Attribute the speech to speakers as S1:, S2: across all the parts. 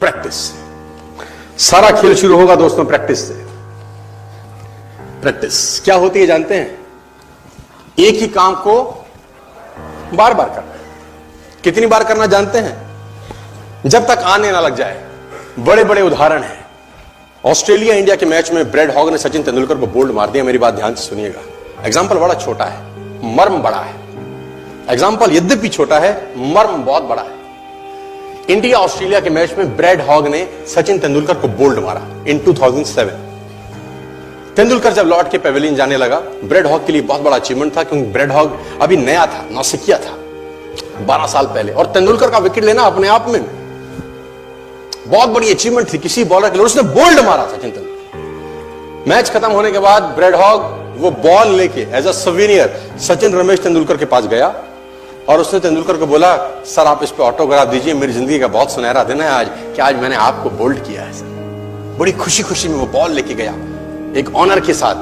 S1: Practice. सारा खेल शुरू होगा दोस्तों प्रैक्टिस से। प्रैक्टिस क्या होती है जानते हैं? एक ही काम को बार बार करना। कितनी बार करना जानते हैं? जब तक आने ना लग जाए। बड़े बड़े उदाहरण हैं। ऑस्ट्रेलिया इंडिया के मैच में ब्रैड हॉग ने सचिन तेंदुलकर को बोल्ड मार दिया। मेरी बात ध्यान से सुनिएगा। एग्जाम्पल बड़ा छोटा है, मर्म बड़ा है। एग्जाम्पल यद्यपि छोटा है, मर्म बहुत बड़ा है। इंडिया ऑस्ट्रेलिया के मैच में ब्रैड हॉग ने सचिन तेंदुलकर को बोल्ड मारा इन 2007। तेंदुलकर जब लौट के पेविलियन जाने लगा, ब्रैड हॉग के लिए बहुत बड़ा अचीवमेंट था, क्योंकि ब्रैड हॉग अभी नया था, नौसिखिया था 12 साल पहले, और तेंदुलकर का विकेट लेना अपने आप में बहुत बड़ी अचीवमेंट थी किसी बॉलर के लिए। उसने बोल्ड मारा सचिन तेंदुलकर। मैच खत्म होने के बाद ब्रैड हॉग वो बॉल लेके as a souvenir Sachin Ramesh Tendulkar के पास गया और उसने तेंदुलकर को बोला, सर आप इस पे ऑटोग्राफ दीजिए, मेरी जिंदगी का बहुत सुनहरा दिन है आज कि आज मैंने आपको बोल्ड किया है सर। बड़ी खुशी खुशी में वो बॉल लेके गया एक ऑनर के साथ,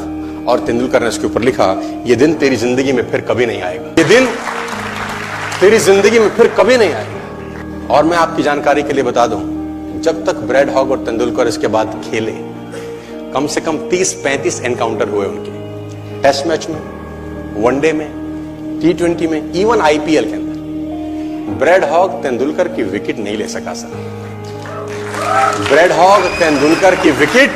S1: और तेंदुलकर ने उसके ऊपर लिखा, ये दिन तेरी जिंदगी में फिर कभी नहीं आएगा, ये दिन तेरी जिंदगी में फिर कभी नहीं आएगा। और मैं आपकी जानकारी के लिए बता दूं, जब तक ब्रैड हॉग और तेंदुलकर इसके बाद खेले, कम से कम 30-35 एनकाउंटर हुए उनके, टेस्ट मैच में, वनडे में, T20 में, इवन IPL के अंदर। ब्रैड हॉग तेंदुलकर की विकेट नहीं ले सका सर। ब्रैड हॉग तेंदुलकर की विकेट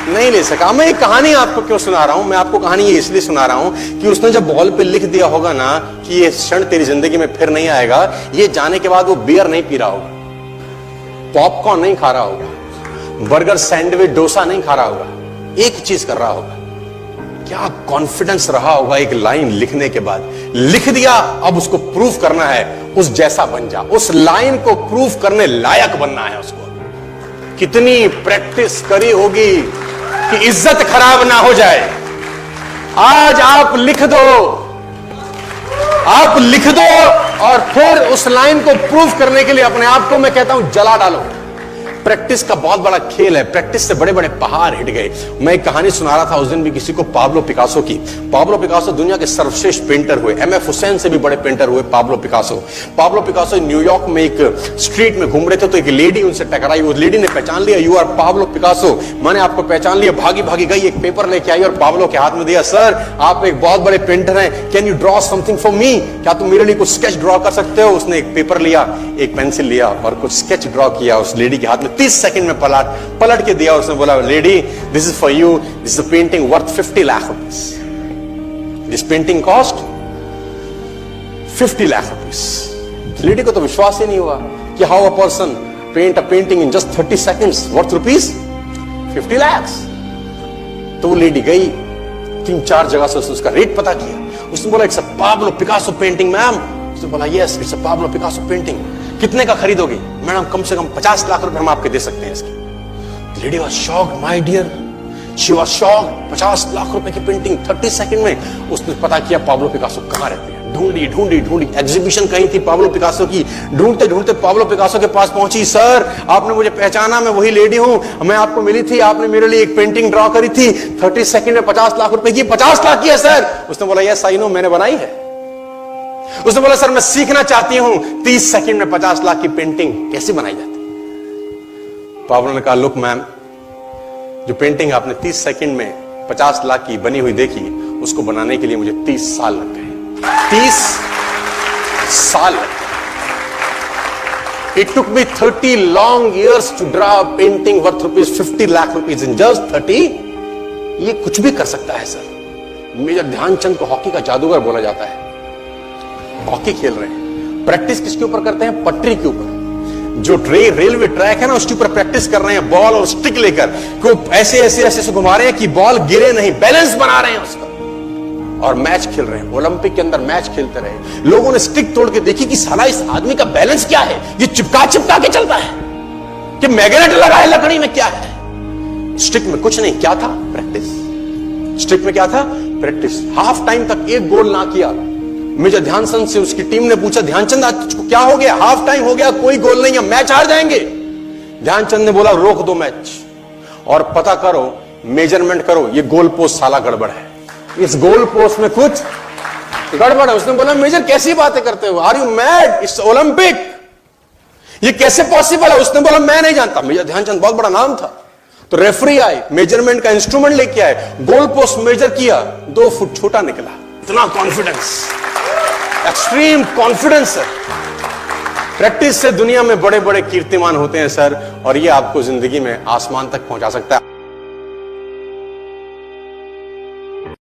S1: नहीं ले सका। मैं एक कहानी आपको क्यों सुना रहा हूं? मैं आपको कहानी ये इसलिए सुना रहा हूं कि उसने जब बॉल पे लिख दिया होगा ना कि ये क्षण तेरी जिंदगी में फिर नहीं आएगा, ये जाने के बाद वो बियर नहीं पी रहा होगा, पॉपकॉर्न नहीं खा रहा होगा, बर्गर, सैंडविच, डोसा नहीं खा रहा होगा, एक चीज कर रहा होगा। क्या कॉन्फिडेंस रहा होगा एक लाइन लिखने के बाद। लिख दिया, अब उसको प्रूफ करना है, उस जैसा बन जा। उस लाइन को प्रूफ करने लायक बनना है उसको। कितनी प्रैक्टिस करी होगी कि इज्जत खराब ना हो जाए। आज आप लिख दो, आप लिख दो, और फिर उस लाइन को प्रूफ करने के लिए अपने आप को मैं कहता हूं जला डालो। प्रैक्टिस का बहुत बड़ा खेल है। प्रैक्टिस से बड़े बड़े पहाड़ हिट गए। मैं एक कहानी सुना रहा था उस दिन भी किसी को, पाब्लो पिकासो की। पाब्लो पिकासो दुनिया के सर्वश्रेष्ठ पेंटर हुए। MF हुसैन से भी बड़े पेंटर हुए Pablo Picasso. Pablo Picasso New York में एक स्ट्रीट में घूम रहे थे तो एक लेडी उनसे टकराई। उस लेडी ने पहचान लिया, यू आर पाब्लो पिकासो, मैंने आपको पहचान लिया। भागी भागी गई, एक पेपर लेके आई और पाब्लो के हाथ में दिया। सर आप एक बहुत बड़े पेंटर हैं, can you draw something for me? क्या तुम मेरे लिए कुछ स्केच ड्रॉ कर सकते हो? उसने एक पेपर लिया, एक पेंसिल लिया और कुछ स्केच ड्रॉ किया उस लेडी के हाथ में। 30 सेकंड में पलट के दिया। उसने बोला, lady this is for you, this is a painting worth 50 lakh rupees. This painting cost 50 lakh rupees. Lady को तो विश्वास ही नहीं हुआ कि how a person paint a painting in just 30 seconds worth rupees 50 lakh. तो वो लेडी गई, 3-4 जगह से उसने उसका रेट पता किया। उसने बोला, it's a Pablo Picasso painting ma'am. उसने बोला, yes it's a Pablo Picasso painting. कितने का खरीदोगे? मैडम कम से कम 50 लाख रुपए हम आपके दे सकते हैं इसकी। Lady was shocked, my dear, she was shocked. 50 lakh रुपए की पेंटिंग 30 सेकंड में। उसने पता किया पाब्लो पिकासो कहां रहते हैं। ढूंढी ढूंढी ढूंढी, एग्जीबिशन कहीं थी पाब्लो पिकासो की। ढूंढते ढूंढते पाब्लो पिकासो के पास पहुंची। सर आपने मुझे पहचाना, मैं वही लेडी हूं, मैं आपको मिली थी, आपने मेरे लिए एक पेंटिंग ड्रॉ करी थी 30 सेकंड में 50 लाख रुपए की। 50 लाख की है सर? उसने बोला, यस आई नो, मैंने बनाई है। उसने बोला, सर मैं सीखना चाहती हूं 30 सेकंड में 50 लाख की पेंटिंग कैसे बनाई जाती। पाब्लो ने कहा, लुक मैम, जो पेंटिंग आपने 30 सेकंड में 50 लाख की बनी हुई देखी, उसको बनाने के लिए मुझे 30 साल लग गए। 30 साल लग गए। It took me 30 long years to draw a painting worth rupees 50 lakh rupees in just 30। ये कुछ भी कर सकता है सर। मेजर ध्यानचंद को हॉकी का जादूगर बोला जाता है। हॉकी खेल रहे हैं, प्रैक्टिस किसके ऊपर करते हैं? पटरी के ऊपर। जो रेलवे ट्रैक है ना, उसके ऊपर प्रैक्टिस कर रहे हैं, बॉल और स्टिक लेकर को ऐसे ऐसे ऐसे से घुमा रहे हैं कि बॉल गिरे नहीं, बैलेंस बना रहे हैं उसका, और मैच खेल रहे हैं। ओलंपिक के अंदर मैच खेलते रहे। लोगों ने स्टिक तोड़ के देखी कि साला इस आदमी का बैलेंस क्या है, ये चिपका चिपका के चलता है कि मैग्नेट लगा है लकड़ी में, क्या है? स्टिक में कुछ नहीं, क्या था? प्रैक्टिस। स्टिक में क्या था? प्रैक्टिस। हाफ टाइम तक एक गोल ना किया। मेजर ध्यानचंद से उसकी टीम ने पूछा, ध्यानचंद आज क्या हो गया? हाफ टाइम हो गया, कोई गोल नहीं है, मैच हार जाएंगे। ध्यानचंद ने बोला, रोक दो मैच और पता करो, मेजरमेंट करो, ये गोल पोस्ट साला गड़बड़ है, इस गोल पोस्ट में कुछ गड़बड़ है। उसने बोला, मेजर कैसी बातें करते हो? Are you mad? It's Olympic. ये कैसे पॉसिबल है? उसने बोला मैं नहीं जानता। मेजर ध्यानचंद बहुत बड़ा नाम था। तो रेफरी आए, मेजरमेंट का इंस्ट्रूमेंट लेके आए, गोल पोस्ट मेजर किया, 2 फुट छोटा निकला। इतना कॉन्फिडेंस, एक्सट्रीम कॉन्फिडेंस है। प्रैक्टिस से दुनिया में बड़े बड़े कीर्तिमान होते हैं सर, और ये आपको जिंदगी में आसमान तक पहुंचा सकता है।